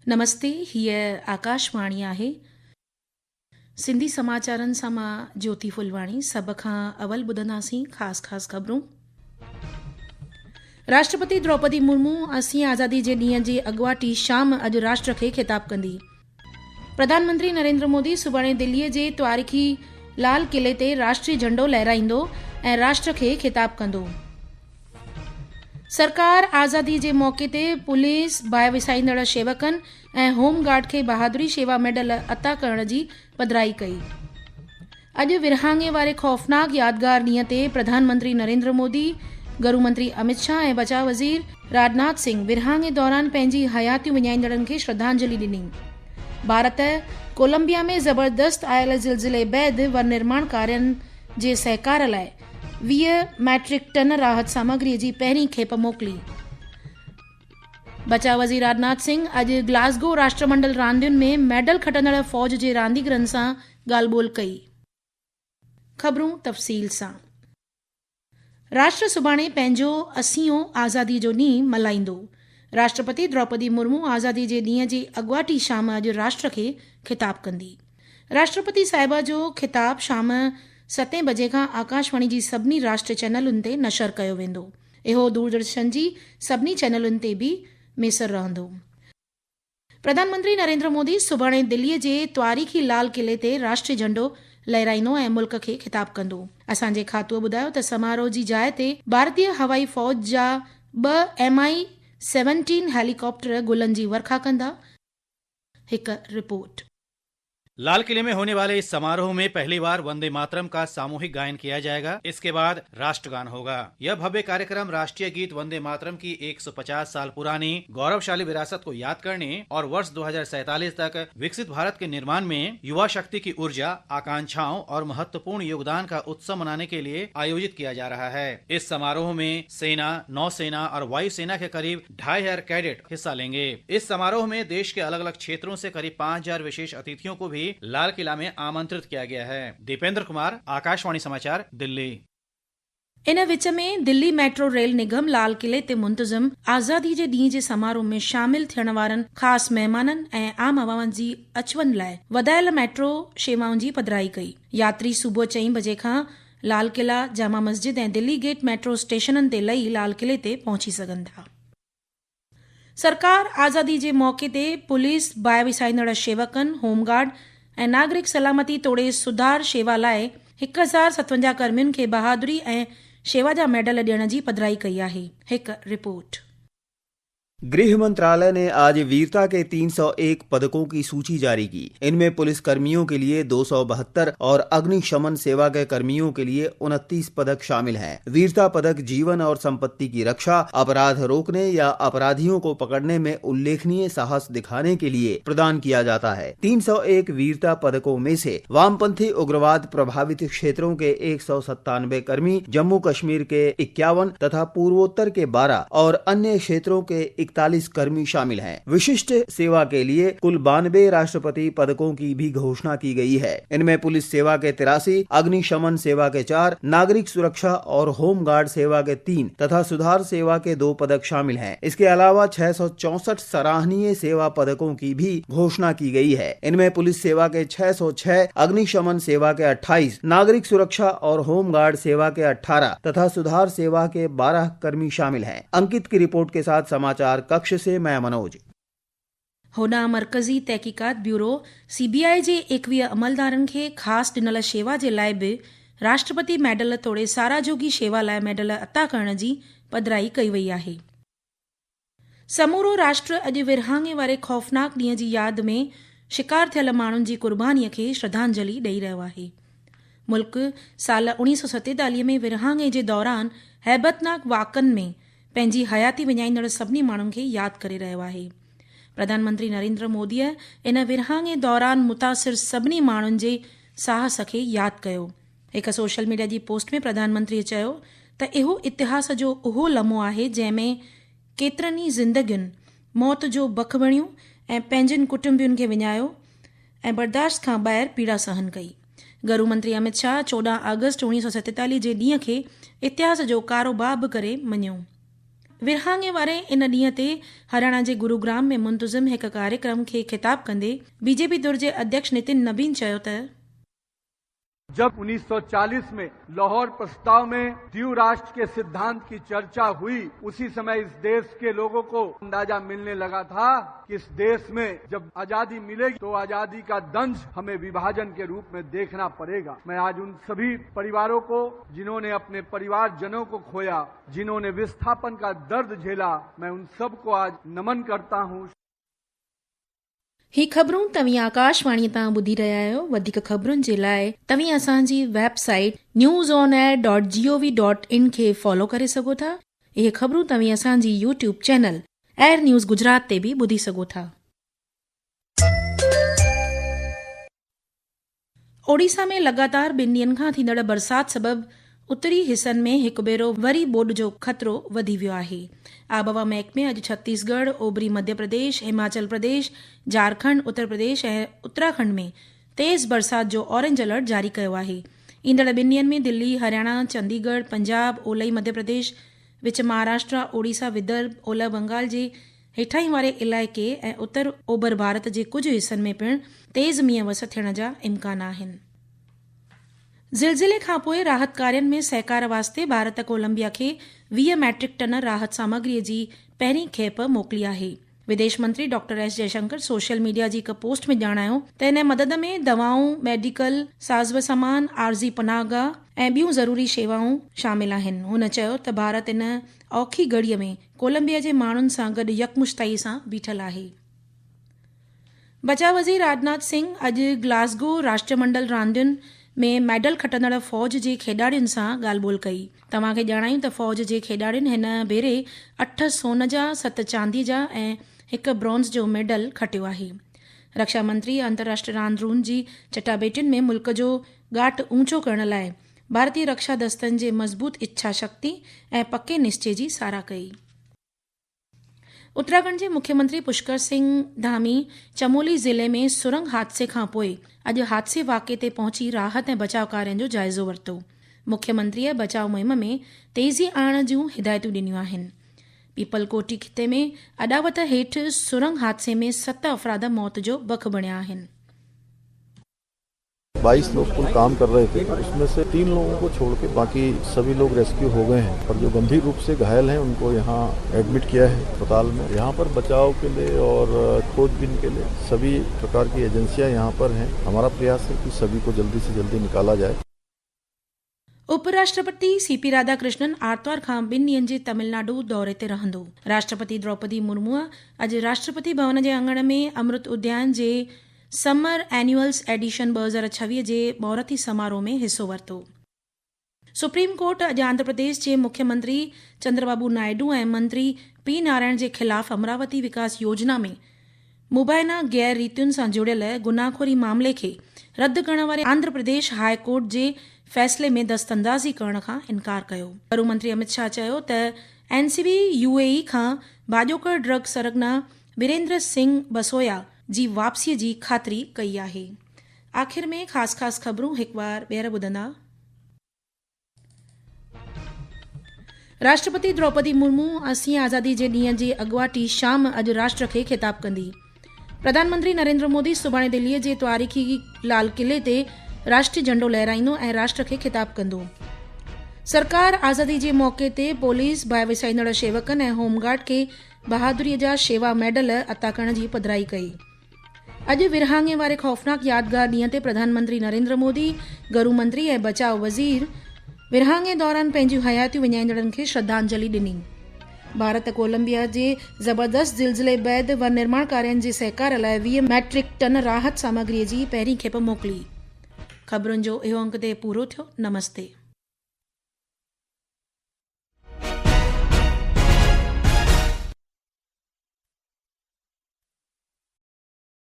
नमस्ते, हीअ आकाशवाणी आहे। सिंधी समाचारनि सां मां ज्योति फुलवाणी। सभ खां अवल ॿुधंदासीं ख़ासि ख़बरूं। राष्ट्रपति द्रौपदी मुर्मू 80 आज़ादी जे ॾींहं जी अॻुवाटी शाम अॼु राष्ट्र खे ख़िताब कंदी। प्रधानमंत्री नरेंद्र मोदी सुभाणे दिल्लीअ जे तारीख़ी लाल किले ते राष्ट्रीय झंडो लहराईंदो ऐं राष्ट्र खे ख़िताब कंदो। सरकार आज़ादी जे मौक़े ते पुलिस, बाहि विसाईंदड़ शेवकनि ऐं होमगार्ड खे बहादुरी शेवा मेडल अता करण जी पधिराई कई। अॼु विरहाङे वारे ख़ौफ़नाक यादगार ॾींहं ते प्रधानमंत्री नरेंद्र मोदी, गृह मंत्री अमित शाह ऐं बचाव वज़ीर राजनाथ सिंह विरहाङे दौरान पंहिंजी हयातियूं विञाईंदड़नि खे श्रद्धांजलि ॾिनी। भारत कोलंबिया में ज़बरदस्त आयल ज़िलज़िले बैदि वर निर्माण कार्यनि जे सहकार लाइ 20 मैट्रिक टन राहत सामग्रीअ जी पहिरीं खेप मोकिली। बचाव वज़ीर राजनाथ सिंह अॼु ग्लासगो राष्ट्रमंडल रांदियुनि में मेडल खटंदड़ फ़ौज जे रांदीगरनि सां ॻाल्हि ॿोल कई। ख़बरूं तफ़सील सां। राष्ट्र सुभाणे पंहिंजो 80 आज़ादी जो ॾींहुं मल्हाईंदो। राष्ट्रपति द्रौपदी मुर्मू आज़ादी जे ॾींहं जी अॻुवाटी शाम अॼु राष्ट्र खे ख़िताब कंदी। राष्ट्रपति साहिबा जो ख़िताब शाम 7 बजे खां आकाशवाणी जी सभिनी राष्ट्रीय चैनलुनि ते नशर कयो वेंदो। इहो दूरदर्शन जी सभिनी चैनलुनि ते बि मेसर रहंदो। प्रधानमंत्री नरेंद्र मोदी सुभाणे दिल्लीअ जे तारीख़ी लाल किले ते राष्ट्रीय झंडो लहराईंदो ऐं मुल्क खे ख़िताब कंदो। असांजे खातूअ ॿुधायो त समारोह जी जाइ ते भारतीय हवाई फ़ौज जा 2 MI-17 हेलीकॉप्टर गुलनि जी वर्खा कंदा। हिकु रिपोर्ट। लाल किले में होने वाले इस समारोह में पहली बार वंदे मातरम का सामूहिक गायन किया जाएगा। इसके बाद राष्ट्रगान होगा। यह भव्य कार्यक्रम राष्ट्रीय गीत वंदे मातरम की 150 साल पुरानी गौरवशाली विरासत को याद करने और वर्ष 2047 तक विकसित भारत के निर्माण में युवा शक्ति की ऊर्जा, आकांक्षाओं और महत्वपूर्ण योगदान का उत्सव मनाने के लिए आयोजित किया जा रहा है। इस समारोह में सेना, नौसेना और वायुसेना के करीब 2500 कैडेट हिस्सा लेंगे। इस समारोह में देश के अलग अलग क्षेत्रों से करीब 5000 विशेष अतिथियों को भी लाल किला में आमंत्रित किया गया है। दीपेंद्र कुमार, आकाशवाणी समाचार, दिल्ली। इन विच में दिल्ली मेट्रो रेल निगम लाल किले ते मुंतज़िम आज़ादी जे ॾींहं जे समारोह में शामिल थियण वारनि ख़ासि महिमाननि ऐं आम आवाम जी अचवञ लाइ वधायल मेट्रो शेवाउनि जी पधिराई कई। यात्री सुबुह 4 बजे खां लाल किला, जामा मस्जिद ऐं दिल्ली गेट मेट्रो स्टेशननि ते लही लाल किले ते पहुची सघनि था। सरकार आज़ादी जे मौक़े ते पुलिस, बाहि विसाईंदड़ शेवकनि, होमगार्ड ऐं नागरिक सलामती तोड़े सुधार शेवा लाइ 1057 कर्मियुनि खे बहादुरी ऐं शेवा जा मेडल ॾियण जी पधिराई कई आहे। हिकु रिपोर्ट। गृह मंत्रालय ने आज वीरता के 301 पदकों की सूची जारी की। इनमें पुलिस कर्मियों के लिए 272 और अग्निशमन सेवा के कर्मियों के लिए 29 पदक शामिल हैं। वीरता पदक जीवन और संपत्ति की रक्षा, अपराध रोकने या अपराधियों को पकड़ने में उल्लेखनीय साहस दिखाने के लिए प्रदान किया जाता है। 301 वीरता पदकों में से वामपंथी उग्रवाद प्रभावित क्षेत्रों के 197 कर्मी, जम्मू कश्मीर के 51 तथा पूर्वोत्तर के 12 और अन्य क्षेत्रों के 41 कर्मी शामिल हैं। विशिष्ट सेवा के लिए कुल 92 राष्ट्रपति पदकों की भी घोषणा की गई है। इनमें पुलिस सेवा के 83, अग्निशमन सेवा के 4, नागरिक सुरक्षा और होमगार्ड सेवा के 3 तथा सुधार सेवा के 2 पदक शामिल हैं। इसके अलावा 664 सराहनीय सेवा पदकों की भी घोषणा की गई है। इनमें पुलिस सेवा के 606, अग्निशमन सेवा के 28, नागरिक सुरक्षा और होमगार्ड सेवा के 18 तथा सुधार सेवा के 12 कर्मी शामिल हैं। अंकित की रिपोर्ट के साथ समाचार कक्ष से मैं मनोज। होॾां मरकज़ी तहक़ीक़ात ब्यूरो CBI जे 21 अमलदारनि खे ख़ासि ॾिनल शेवा जे लाइ बि राष्ट्रपति मेडल तोड़े साराजोगी शेवा लाइ मेडल अता करण जी पधिराई कई वई आहे। समूरो राष्ट्र अॼु विरहाङे वारे ख़ौफ़नाक ॾींहं जी यादि में शिकार थियल माण्हुनि जी क़ुर्बानीअ खे श्रद्धांजलि ॾेई रहियो आहे। मुल्क साल 1947 में विरहाङे जे दौरान हैबतनाक वाक़नि में पंहिंजी हयाती विञाईंदड़ सभिनी माण्हुनि खे यादि करे रहियो आहे। प्रधानमंत्री नरेंद्र मोदीअ इन विरहाङे दौरान मुतासिर सभिनी माण्हुनि जे साहस खे यादि कयो। हिकु सोशल मीडिया जी पोस्ट में प्रधानमंत्रीअ चयो त इहो इतिहास जो उहो लम्हो आहे जंहिंमें केतिरनि ई ज़िंदगियुनि मौत जो बख बणियो ऐं पंहिंजनि कुटुंबियुनि खे विञायो ऐं बर्दाश्त खां ॿाहिरि पीड़ा सहन कई। गृह मंत्री अमित शाह 14 अगस्त 1947 जे ॾींहं खे इतिहास जो कारोबार बि करे मञियो। विरहाङे वारे इन ॾींहं ते हरियाणा जे गुरुग्राम में मुंतज़िम हिक कार्यक्रम खे ख़िताब कंदे बीजेपी धुर जे अध्यक्ष नितिन नबीन चयो त जब 1940 में लाहौर प्रस्ताव में द्विराष्ट्र राष्ट्र के सिद्धांत की चर्चा हुई, उसी समय इस देश के लोगों को अंदाजा मिलने लगा था कि इस देश में जब आजादी मिलेगी तो आजादी का दंश हमें विभाजन के रूप में देखना पड़ेगा। मैं आज उन सभी परिवारों को, जिन्होंने अपने परिवारजनों को खोया, जिन्होंने विस्थापन का दर्द झेला, मैं उन सबको आज नमन करता हूँ। ही ख़बरूं तव्हीं आकाशवाणी तां ॿुधी रहिया आहियो। वधीक ख़बरुनि जे लाइ तव्हीं असांजी वेबसाइट newsonair.gov.in खे फॉलो करे सघो था। इहे ख़बरूं तव्हीं असांजी YouTube channel air news Gujarat ते बि ॿुधी सघो था। ओडिशा में लगातार 2 ॾींहनि खां थींदड़ बरसात सबबि उत्तरी हिसनि में हिकु भेरो वरी ॿोॾि जो ख़तरो वधी वियो आहे। आबहवा महकमे अॼु छत्तीसगढ़, ओभरी मध्य प्रदेश, हिमाचल प्रदेश, झारखंड, उत्तर प्रदेश ऐं उत्तराखंड में तेज़ बरसात जो ऑरेंज अलर्ट जारी कयो आहे। ईंदड़ 2 ॾींहनि में दिल्ली, हरियाणा, चंडीगढ़, पंजाब, ओलही मध्य प्रदेश, विच महाराष्ट्र, ओडिशा, विदर्भ, ओलह बंगाल जे हेठाहीं वारे इलाइक़े ऐं उत्तर ओभर भारत जे कुझु हिसनि में पिणु तेज़ मींहं वस थियण जा इम्कान आहिनि। ज़िलज़िले खां पोइ राहत कार्यनि में सहकार वास्ते भारत कोलंबिया खे 20 मैट्रिक टन राहत सामग्रीअ जी पहिरीं खेप मोकिली आहे। विदेश मंत्री doctor S Jaishankar social media जी हिक पोस्ट में ॼाणायो त इन मदद में दवाऊं, मेडिकल साज़ सामान, आरज़ी पनाहगाह ऐं ॿियूं ज़रूरी शेवाऊं शामिल आहिनि। हुन चयो त भारत इन औखी घड़ीअ में कोलंबिया जे माण्हुनि सां गॾु यकमुश्तई सां बीठल आहे। बचाव वज़ीर राजनाथ सिंह अॼु ग्लासगो राष्ट्रमंडल रांदियुनि में मेडल खटंदड़ फ़ौज जे खेॾाड़ियुनि सां ॻाल्हि ॿोल कई। तव्हांखे ॼाणायूं त फ़ौज जे खेॾाड़ियुनि हिन भेरे 8 सोन जा, 7 चांदी जा ऐं 1 ब्रॉन्ज़ जो मेडल खटियो आहे। रक्षा मंत्री अंतर्राष्ट्रीय रांदियुनि जी चटाभेटियुनि में मुल्क जो ॻाट ऊंचो करण लाइ भारतीय रक्षा दस्तनि जे मज़बूत इच्छा शक्ति ऐं पके निश्चय जी साराह कई। उत्तराखंड जे मुख्यमंत्री पुष्कर सिंह धामी चमोली ज़िले में सुरंग हादसे खां पोइ अॼु हादसे वाक़े ते पहुची राहत ऐं बचाव कार्यनि जो जाइज़ो वरितो। मुख्यमंत्रीअ बचाव मुहिम में तेज़ी आणण जूं हिदायतूं ॾिनियूं आहिनि। पीपलकोटी खिते में अॾावत हेठि सुरंग हादसे में 7 अफ़राद मौत जो भख बणिया आहिनि। 22 लोग कुल काम कर रहे थे, उसमें से 3 लोगों को छोड़ के बाकी सभी लोग रेस्क्यू हो गए हैं और जो गंभीर रूप से घायल हैं उनको यहाँ एडमिट किया है अस्पताल में। यहाँ पर बचाव के लिए और खोजबीन के लिए सभी प्रकार की एजेंसियां यहाँ पर हैं। हमारा प्रयास है कि सभी को जल्दी से जल्दी निकाला जाए। उपराष्ट्रपति सीपी राधाकृष्णन आर्तवार खां 2 ॾींहनि जे तमिलनाडु दौरे ते रहंदो। राष्ट्रपति द्रौपदी मुर्मुअ अॼु राष्ट्रपति भवन जे अङण में अमृत उद्यान जे समर एन्युअल्स एडिशन 2026 जे बौरती समारोह में हिस्सो वरितो। सुप्रीम कोर्ट अॼु आंध्र प्रदेश जे मुख्यमंत्री चंद्रबाबू नायडू ऐं मंत्री पी नारायण जे ख़िलाफ़ अमरावती विकास योजना में मुबैना गैर रीतियुनि सां जुड़ियल गुनाहखोरी मामले खे रद्द करण वारे आंध्र प्रदेश हाई कोर्ट जे फ़ैसिले में दस्तंदाज़ी करण खां इनकार कयो। गृह मंत्री अमित शाह चयो त एनसीबी यूएई खां भाॼोकर ड्रग सरगना वीरेंद्र सिंह बसोया जी वापसीअ जी ख़ातिरी कई आहे। आख़िर में ख़ासि ख़बरूं हिकु बार ॿीहर ॿुधंदा। राष्ट्रपति द्रौपदी मुर्मू 80 आज़ादी जे ॾींहं जी अॻुवाटी शाम अॼु राष्ट्र खे ख़िताब कंदी। प्रधानमंत्री नरेंद्र मोदी सुभाणे दिल्लीअ जे तारीख़ी लाल किले ते राष्ट्रीय झंडो लहराईंदो ऐं राष्ट्र खे ख़िताब कंदो। सरकार आज़ादी जे मौक़े ते पुलिस, बाहि विसाईंदड़ शेवकनि ऐं होमगार्ड खे बहादुरीअ जा शेवा मेडल अता करण जी पधिराई कई। अॼु विरहाङे वारे ख़ौफ़नाक यादगार ॾींहं ते प्रधानमंत्री नरेंद्र मोदी, गृह मंत्री ऐं बचाव वज़ीर विरहाङे दौरान पंहिंजूं हयातियूं विञाईंदड़नि खे श्रद्धांजलि ॾिनी। भारत कोलंबिया जे ज़बरदस्त ज़िलज़िले बैदि वन निर्माण कार्यनि जे सहकार लाइ 20 मैट्रिक टन राहत सामग्रीअ जी पहिरीं खेप मोकिली। ख़बरुनि जो इहो अंक ते पूरो थियो। नमस्ते।